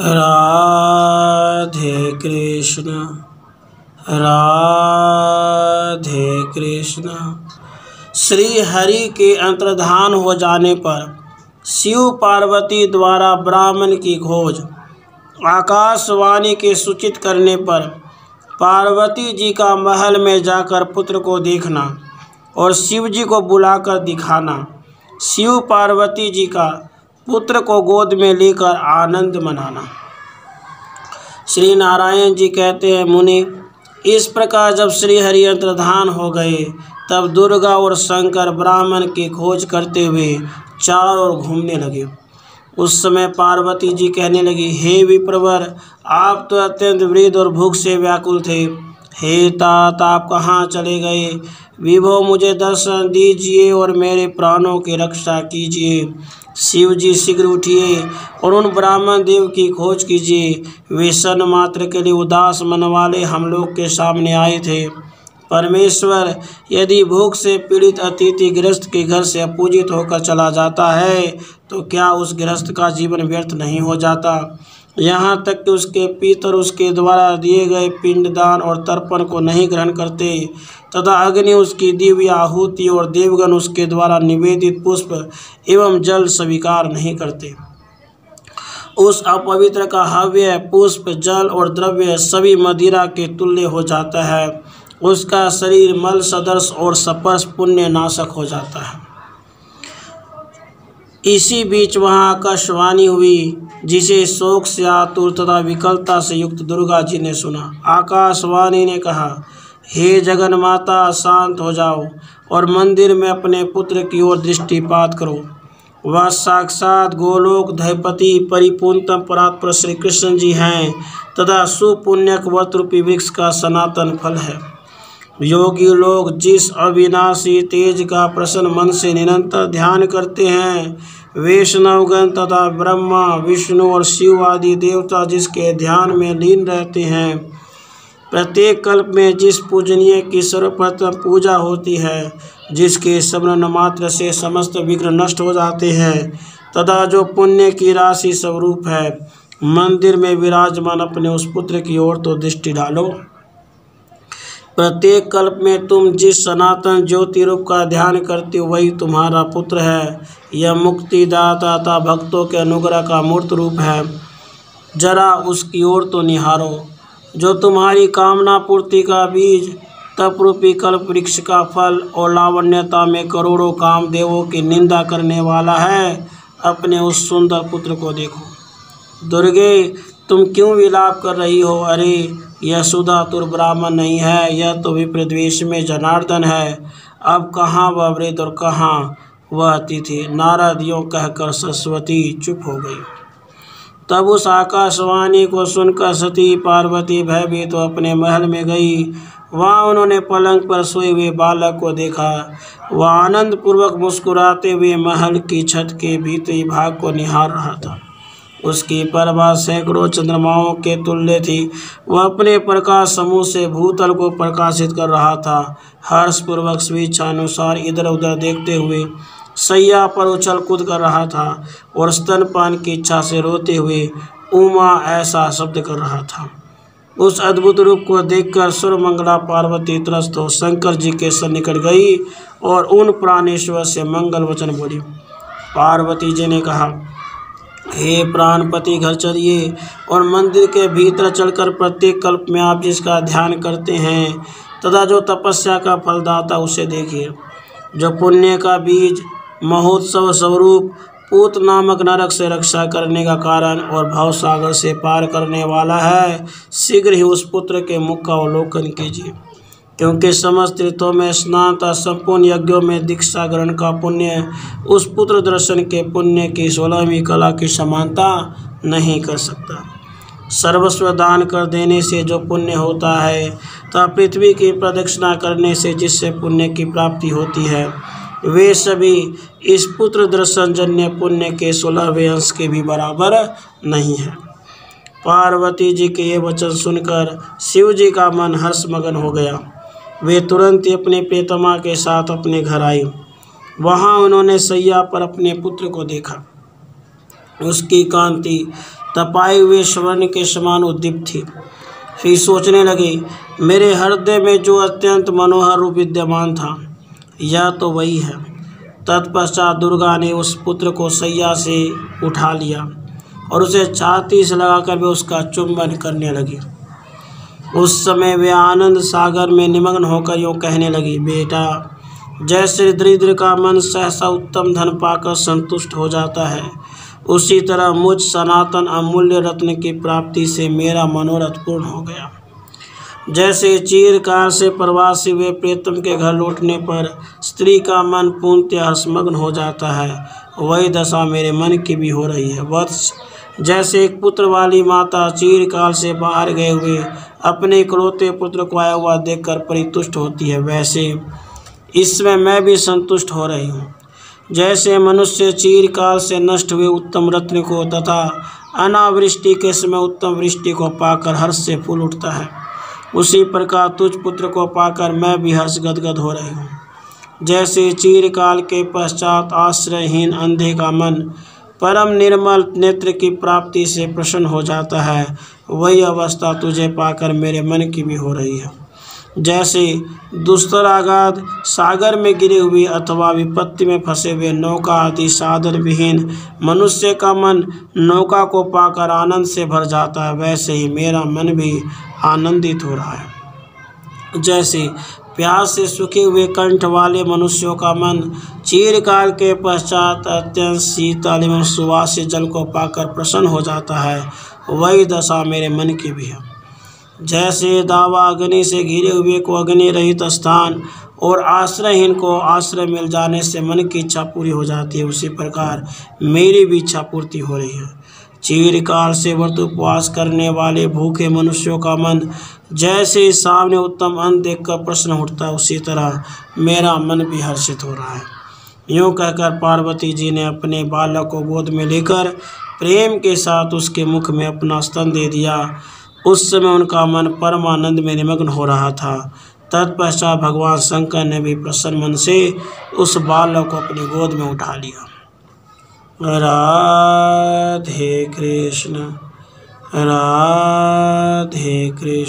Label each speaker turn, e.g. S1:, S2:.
S1: राधे कृष्ण राधे कृष्ण। श्री हरि के अंतर्धान हो जाने पर शिव पार्वती द्वारा ब्राह्मण की खोज। आकाशवाणी के सूचित करने पर पार्वती जी का महल में जाकर पुत्र को देखना और शिव जी को बुलाकर दिखाना। शिव पार्वती जी का पुत्र को गोद में लेकर आनंद मनाना। श्री नारायण जी कहते हैं, मुनि, इस प्रकार जब श्री हरि अंतर्धान हो गए तब दुर्गा और शंकर ब्राह्मण की खोज करते हुए चारों ओर घूमने लगे। उस समय पार्वती जी कहने लगी, हे विप्रवर, आप तो अत्यंत वृद्ध और भूख से व्याकुल थे। हे तात, आप कहाँ चले गए? विभो, मुझे दर्शन दीजिए और मेरे प्राणों की रक्षा कीजिए। शिव जी शीघ्र उठिए और उन ब्राह्मण देव की खोज कीजिए। वे क्षण मात्र के लिए उदास मन वाले हम लोग के सामने आए थे। परमेश्वर, यदि भूख से पीड़ित अतिथि गृहस्थ के घर से अपूजित होकर चला जाता है तो क्या उस गृहस्थ का जीवन व्यर्थ नहीं हो जाता? यहाँ तक कि उसके पितर उसके द्वारा दिए गए पिंडदान और तर्पण को नहीं ग्रहण करते तथा अग्नि उसकी दिव्य आहुति और देवगण उसके द्वारा निवेदित पुष्प एवं जल स्वीकार नहीं करते। उस अपवित्र का हव्य, पुष्प, जल और द्रव्य सभी मदिरा के तुल्य हो जाता है। उसका शरीर मल सदृश और स्पर्श पुण्य नाशक हो जाता है। इसी बीच वहाँ आकाशवाणी हुई, जिसे शोक से आतुर तथा विकलता से युक्त दुर्गा जी ने सुना। आकाशवाणी ने कहा, हे जगन माता, शांत हो जाओ और मंदिर में अपने पुत्र की ओर दृष्टिपात करो। वह साक्षात गोलोकधिपति परिपूर्णतम परात्पर श्री कृष्ण जी हैं तथा सुपुण्यक व्रत रूपी वृक्ष का सनातन फल है। योगी लोग जिस अविनाशी तेज का प्रसन्न मन से निरंतर ध्यान करते हैं, वैष्णवगण तथा ब्रह्मा, विष्णु और शिव आदि देवता जिसके ध्यान में लीन रहते हैं, प्रत्येक कल्प में जिस पूजनीय की सर्वप्रथम पूजा होती है, जिसके स्मरण मात्र से समस्त विघ्न नष्ट हो जाते हैं तथा जो पुण्य की राशि स्वरूप है, मंदिर में विराजमान अपने उस पुत्र की ओर तो दृष्टि डालो। प्रत्येक कल्प में तुम जिस सनातन ज्योति रूप का ध्यान करते हो वही तुम्हारा पुत्र है। यह मुक्तिदाता तथा भक्तों के अनुग्रह का मूर्त रूप है। जरा उसकी ओर तो निहारो। जो तुम्हारी कामना पूर्ति का बीज, तप रूपी कल्प वृक्ष का फल और लावण्यता में करोड़ों कामदेवों की निंदा करने वाला है, अपने उस सुंदर पुत्र को देखो। दुर्गे, तुम क्यों विलाप कर रही हो? अरे, यह सुधातुर ब्राह्मण नहीं है, यह तो विप्रद्वेष में जनार्दन है। अब कहाँ वह वृद्ध और कहाँ वह अतिथि? नारद यों कहकर सरस्वती चुप हो गई। तब उस आकाशवाणी को सुनकर सती पार्वती भयभीत तो अपने महल में गई। वहाँ उन्होंने पलंग पर सोए हुए बालक को देखा। वह आनंद पूर्वक मुस्कुराते हुए महल की छत के भीतरी भाग को निहार रहा था। उसकी प्रभा सैकड़ों चंद्रमाओं के तुल्य थी। वह अपने प्रकाश समूह से भूतल को प्रकाशित कर रहा था। हर्षपूर्वक स्वेच्छानुसार इधर उधर देखते हुए सैया पर उछल कूद कर रहा था और स्तनपान की इच्छा से रोते हुए उमा ऐसा शब्द कर रहा था। उस अद्भुत रूप को देखकर सुरमंगला पार्वती त्रस्त हो शंकर जी के सन्निकट गई और उन प्राणेश्वर से मंगल वचन बोली। पार्वती जी ने कहा, हे प्राणपति, घर चलिए और मंदिर के भीतर चलकर प्रत्येक कल्प में आप जिसका ध्यान करते हैं तथा जो तपस्या का फलदाता उसे देखिए। जो पुण्य का बीज, महोत्सव स्वरूप, पूत नामक नरक से रक्षा करने का कारण और भवसागर से पार करने वाला है, शीघ्र ही उस पुत्र के मुख का अवलोकन कीजिए। क्योंकि समस्त ऋतुओं में स्नान तथा संपूर्ण यज्ञों में दीक्षा ग्रहण का पुण्य उस पुत्र दर्शन के पुण्य की 16वीं कला की समानता नहीं कर सकता। सर्वस्व दान कर देने से जो पुण्य होता है तथा पृथ्वी की प्रदक्षिणा करने से जिससे पुण्य की प्राप्ति होती है, वे सभी इस पुत्र दर्शन जन्य पुण्य के 16वें अंश के भी बराबर नहीं है। पार्वती जी के ये वचन सुनकर शिव जी का मन हर्षमगन हो गया। वे तुरंत ही अपने प्रियतमा के साथ अपने घर आई। वहाँ उन्होंने सैया पर अपने पुत्र को देखा। उसकी कांति तपाए हुए स्वर्ण के समान उद्दीप्त थी। फिर सोचने लगे, मेरे हृदय में जो अत्यंत मनोहर रूप विद्यमान था, यह तो वही है। तत्पश्चात दुर्गा ने उस पुत्र को सैया से उठा लिया और उसे छाती से लगाकर वे उसका चुंबन करने लगी। उस समय वे आनंद सागर में निमग्न होकर यूँ कहने लगी, बेटा, जैसे दरिद्र का मन सहसा उत्तम धन पाकर संतुष्ट हो जाता है, उसी तरह मुझ सनातन अमूल्य रत्न की प्राप्ति से मेरा मनोरथ पूर्ण हो गया। जैसे चीरकाल से प्रवासी हुए प्रीतम के घर लौटने पर स्त्री का मन पूर्णतः हर्षमग्न हो जाता है, वही दशा मेरे मन की भी हो रही है। वत्स, जैसे एक पुत्र वाली माता चीरकाल से बाहर गए हुए अपने इकलौते पुत्र को आया हुआ देखकर परितुष्ट होती है, वैसे इसमें मैं भी संतुष्ट हो रही हूँ। जैसे मनुष्य चीरकाल से नष्ट हुए उत्तम रत्न को तथा अनावृष्टि के समय उत्तम वृष्टि को पाकर हर्ष से फूल उठता है, उसी प्रकार तुझ पुत्र को पाकर मैं भी हर्ष गदगद हो रही हूँ। जैसे चीरकाल के पश्चात आश्रयहीन अंधे का मन परम निर्मल नेत्र की प्राप्ति से प्रसन्न हो जाता है, वही अवस्था तुझे पाकर मेरे मन की भी हो रही है। जैसे दुस्तरागाध सागर में गिरे हुए अथवा विपत्ति में फंसे हुए नौका आदि साधन विहीन मनुष्य का मन नौका को पाकर आनंद से भर जाता है, वैसे ही मेरा मन भी आनंदित हो रहा है। जैसे प्यास से सूखे हुए कंठ वाले मनुष्यों का मन चीरकाल के पश्चात अत्यंत शीतल एवं सुवासित जल को पाकर प्रसन्न हो जाता है, वही दशा मेरे मन की भी है। जैसे दावा अग्नि से घिरे हुए को अग्नि रहित स्थान और आश्रयहीन को आश्रय मिल जाने से मन की इच्छा पूरी हो जाती है, उसी प्रकार मेरी भी इच्छा पूर्ति हो रही है। चीरकाल से व्रत उपवास करने वाले भूखे मनुष्यों का मन जैसे सामने उत्तम अन्न देखकर प्रश्न उठता है, उसी तरह मेरा मन भी हर्षित हो रहा है। यूँ कहकर पार्वती जी ने अपने बालक को गोद में लेकर प्रेम के साथ उसके मुख में अपना स्तन दे दिया। उस समय उनका मन परमानंद में निमग्न हो रहा था। तत्पश्चात भगवान शंकर ने भी प्रसन्न मन से उस बालक को अपनी गोद में उठा लिया। राधे कृष्ण, राधे कृष्ण।